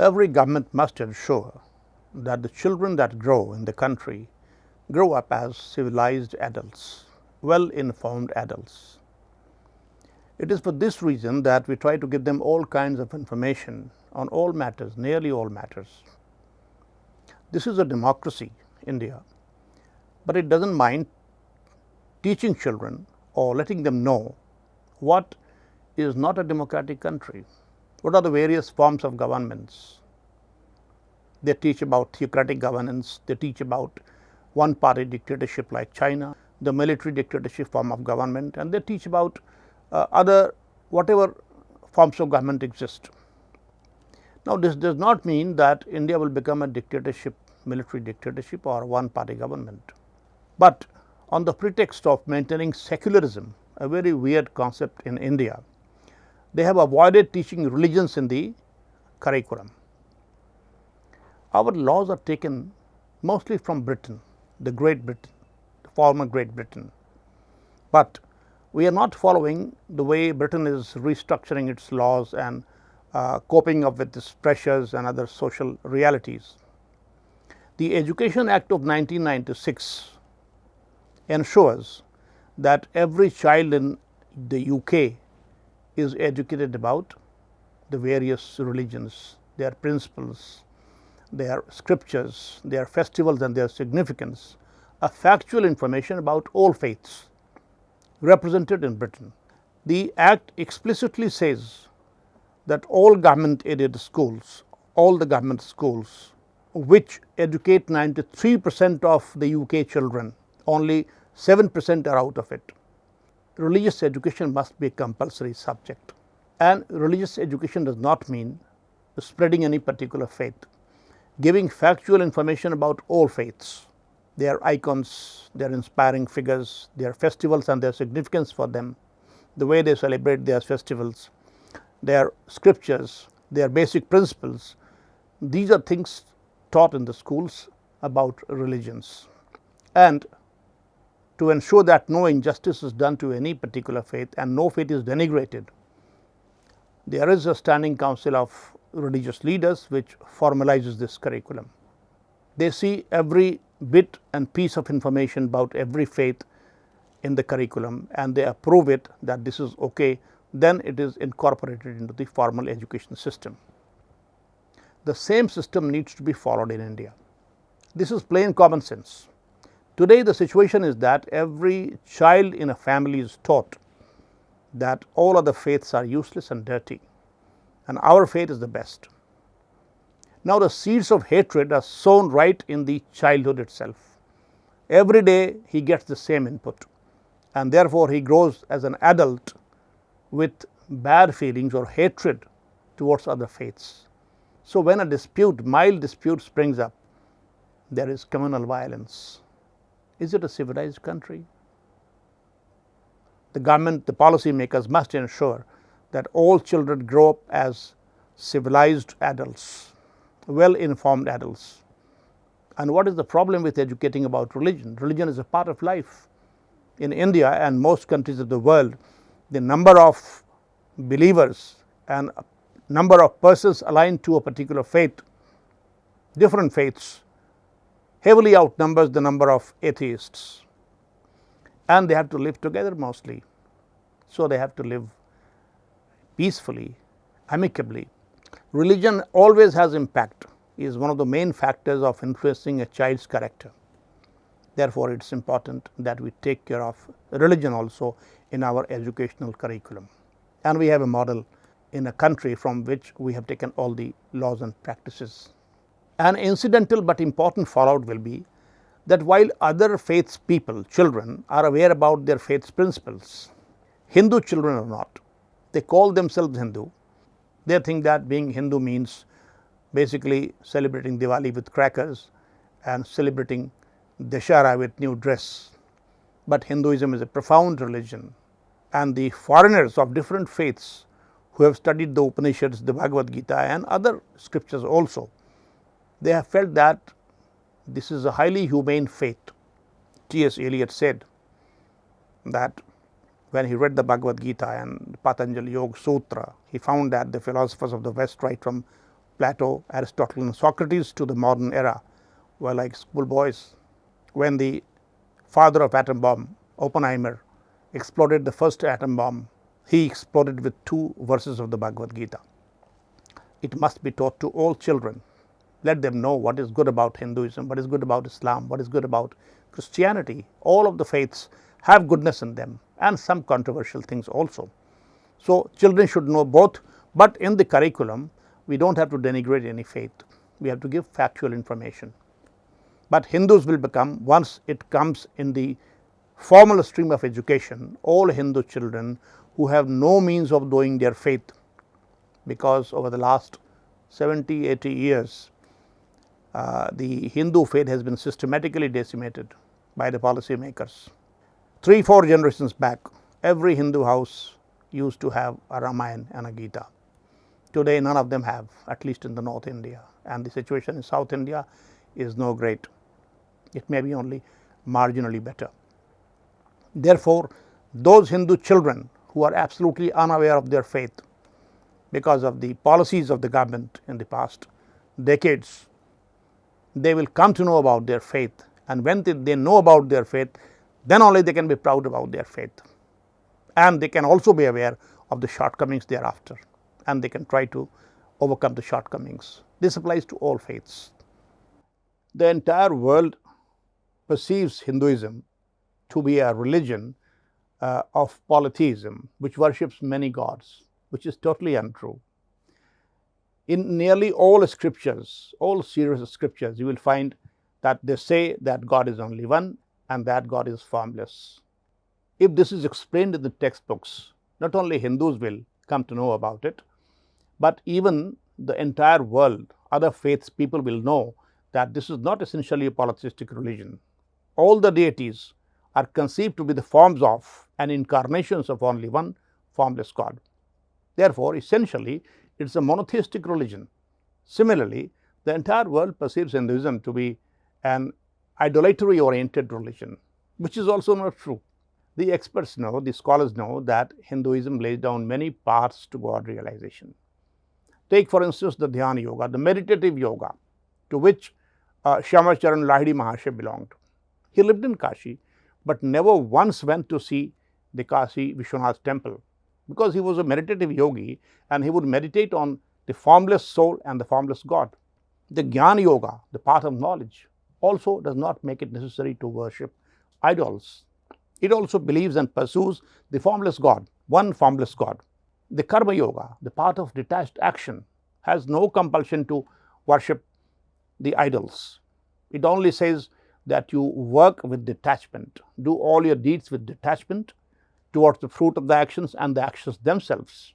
Every government must ensure that the children that grow in the country grow up as civilized adults, well-informed adults. It is for this reason that we try to give them all kinds of information on all matters, nearly all matters. This is a democracy, India, but it doesn't mind teaching children or letting them know what is not a democratic country. What are the various forms of governments? They teach about theocratic governance, they teach about one-party dictatorship like China, the military dictatorship form of government, and they teach about other whatever forms of government exist. Now, this does not mean that India will become a dictatorship, military dictatorship or one-party government, but on the pretext of maintaining secularism, a very weird concept in India, they have avoided teaching religions in the curriculum. Our laws are taken mostly from Britain, the Great Britain, the former Great Britain, but we are not following the way Britain is restructuring its laws and coping up with its pressures and other social realities. The Education Act of 1996 ensures that every child in the UK is educated about the various religions, their principles, their scriptures, their festivals and their significance, a factual information about all faiths represented in Britain. The Act explicitly says that all government aided schools, all the government schools which educate 93% of the UK children, only 7% are out of it. Religious education must be a compulsory subject, and religious education does not mean spreading any particular faith. Giving factual information about all faiths, their icons, their inspiring figures, their festivals and their significance for them, the way they celebrate their festivals, their scriptures, their basic principles. These are things taught in the schools about religions. And to ensure that no injustice is done to any particular faith and no faith is denigrated, there is a standing council of religious leaders which formalizes this curriculum. They see every bit and piece of information about every faith in the curriculum and they approve it that this is okay, then it is incorporated into the formal education system. The same system needs to be followed in India. This is plain common sense. Today the situation is that every child in a family is taught that all other faiths are useless and dirty and our faith is the best. Now the seeds of hatred are sown right in the childhood itself. Every day he gets the same input and therefore he grows as an adult with bad feelings or hatred towards other faiths. So when a dispute, mild dispute springs up, there is communal violence. Is it a civilized country? The government, the policy makers must ensure that all children grow up as civilized adults, well-informed adults. And what is the problem with educating about religion? Religion is a part of life. In India and most countries of the world, the number of believers and number of persons aligned to a particular faith, different faiths, heavily outnumbers the number of atheists, and they have to live together mostly. So they have to live peacefully, amicably. Religion always has impact, is one of the main factors of influencing a child's character. Therefore, it is important that we take care of religion also in our educational curriculum. And we have a model in a country from which we have taken all the laws and practices. An incidental but important fallout will be that while other faiths people, children, are aware about their faith's principles, Hindu children are not. They call themselves Hindu. They think that being Hindu means basically celebrating Diwali with crackers and celebrating Dashara with new dress. But Hinduism is a profound religion, and the foreigners of different faiths who have studied the Upanishads, the Bhagavad Gita and other scriptures also, they have felt that this is a highly humane faith. T.S. Eliot said that when he read the Bhagavad Gita and Patanjali Yoga Sutra, he found that the philosophers of the West, right from Plato, Aristotle, and Socrates to the modern era were like schoolboys. When the father of atom bomb, Oppenheimer, exploded the first atom bomb, he exploded with 2 verses of the Bhagavad Gita. It must be taught to all children. Let them know what is good about Hinduism, what is good about Islam, what is good about Christianity. All of the faiths have goodness in them and some controversial things also. So children should know both, but in the curriculum, we don't have to denigrate any faith. We have to give factual information. But Hindus will become, once it comes in the formal stream of education, all Hindu children who have no means of knowing their faith, because over the last 70, 80 years, the Hindu faith has been systematically decimated by the policy makers. 3, 4 generations back, every Hindu house used to have a Ramayana and a Gita. Today, none of them have, at least in the North India, and the situation in South India is no great. It may be only marginally better. Therefore, those Hindu children who are absolutely unaware of their faith because of the policies of the government in the past decades, they will come to know about their faith, and when they know about their faith, then only they can be proud about their faith, and they can also be aware of the shortcomings thereafter, and they can try to overcome the shortcomings. This applies to all faiths. The entire world perceives Hinduism to be a religion of polytheism, which worships many gods, which is totally untrue. In nearly all scriptures, all serious scriptures, you will find that they say that God is only one and that God is formless. If this is explained in the textbooks, not only Hindus will come to know about it, but even the entire world, other faiths people will know that this is not essentially a polytheistic religion. All the deities are conceived to be the forms of and incarnations of only one formless God. Therefore, essentially, it is a monotheistic religion. Similarly, the entire world perceives Hinduism to be an idolatry-oriented religion, which is also not true. The experts know, the scholars know that Hinduism lays down many paths to God realization. Take, for instance, the Dhyana Yoga, the meditative yoga, to which Shyamacharan Lahiri Mahasaya belonged. He lived in Kashi, but never once went to see the Kashi Vishwanath temple, because he was a meditative yogi and he would meditate on the formless soul and the formless God. The Jnana Yoga, the path of knowledge, also does not make it necessary to worship idols. It also believes and pursues the formless God, one formless God. The Karma Yoga, the path of detached action, has no compulsion to worship the idols. It only says that you work with detachment, do all your deeds with detachment towards the fruit of the actions and the actions themselves,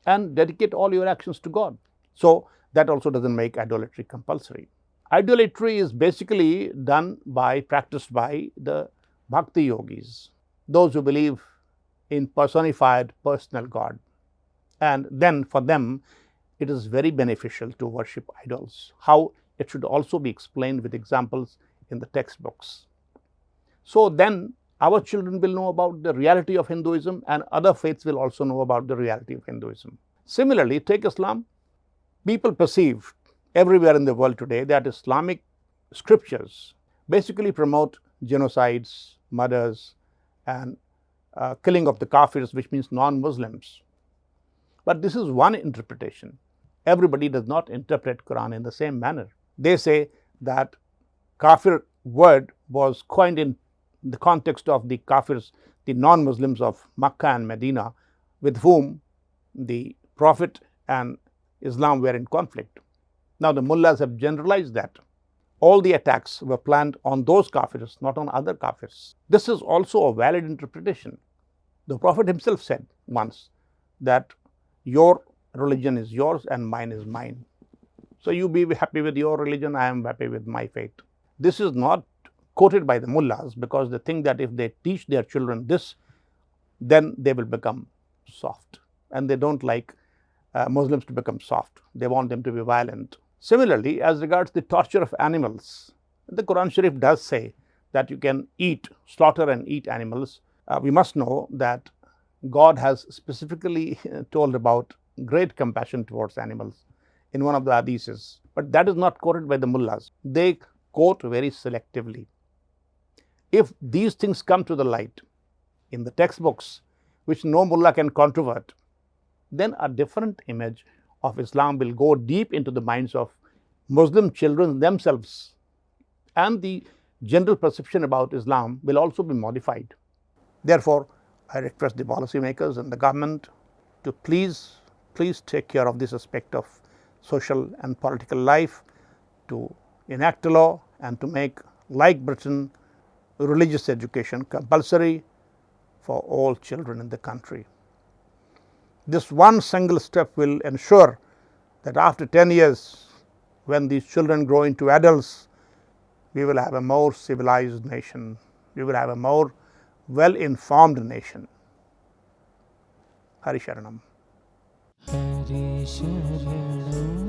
and dedicate all your actions to God. So that also doesn't make idolatry compulsory. Idolatry is basically practiced by the bhakti yogis, those who believe in personified personal God, and then for them it is very beneficial to worship idols. How it should also be explained with examples in the textbooks. So then our children will know about the reality of Hinduism, and other faiths will also know about the reality of Hinduism. Similarly, take Islam. People perceive everywhere in the world today that Islamic scriptures basically promote genocides, murders, and killing of the Kafirs, which means non-Muslims. But this is one interpretation. Everybody does not interpret Quran in the same manner. They say that Kafir word was coined in the context of the Kafirs, the non-Muslims of Makkah and Medina, with whom the Prophet and Islam were in conflict. Now the mullahs have generalized that. All the attacks were planned on those Kafirs, not on other Kafirs. This is also a valid interpretation. The Prophet himself said once that your religion is yours and mine is mine. So you be happy with your religion, I am happy with my faith. This is not quoted by the mullahs because they think that if they teach their children this, then they will become soft, and they don't like Muslims to become soft. They want them to be violent. Similarly, as regards the torture of animals, the Quran Sharif does say that you can slaughter and eat animals. We must know that God has specifically told about great compassion towards animals in one of the hadiths, but that is not quoted by the mullahs. They quote very selectively. If these things come to the light in the textbooks, which no mullah can controvert, then a different image of Islam will go deep into the minds of Muslim children themselves, and the general perception about Islam will also be modified. Therefore, I request the policymakers and the government to please take care of this aspect of social and political life, to enact a law and to make, like Britain, religious education compulsory for all children in the country. This one single step will ensure that after 10 years, when these children grow into adults, we will have a more civilized nation. We will have a more well-informed nation. Hari Sharanam. Hari Sharanam.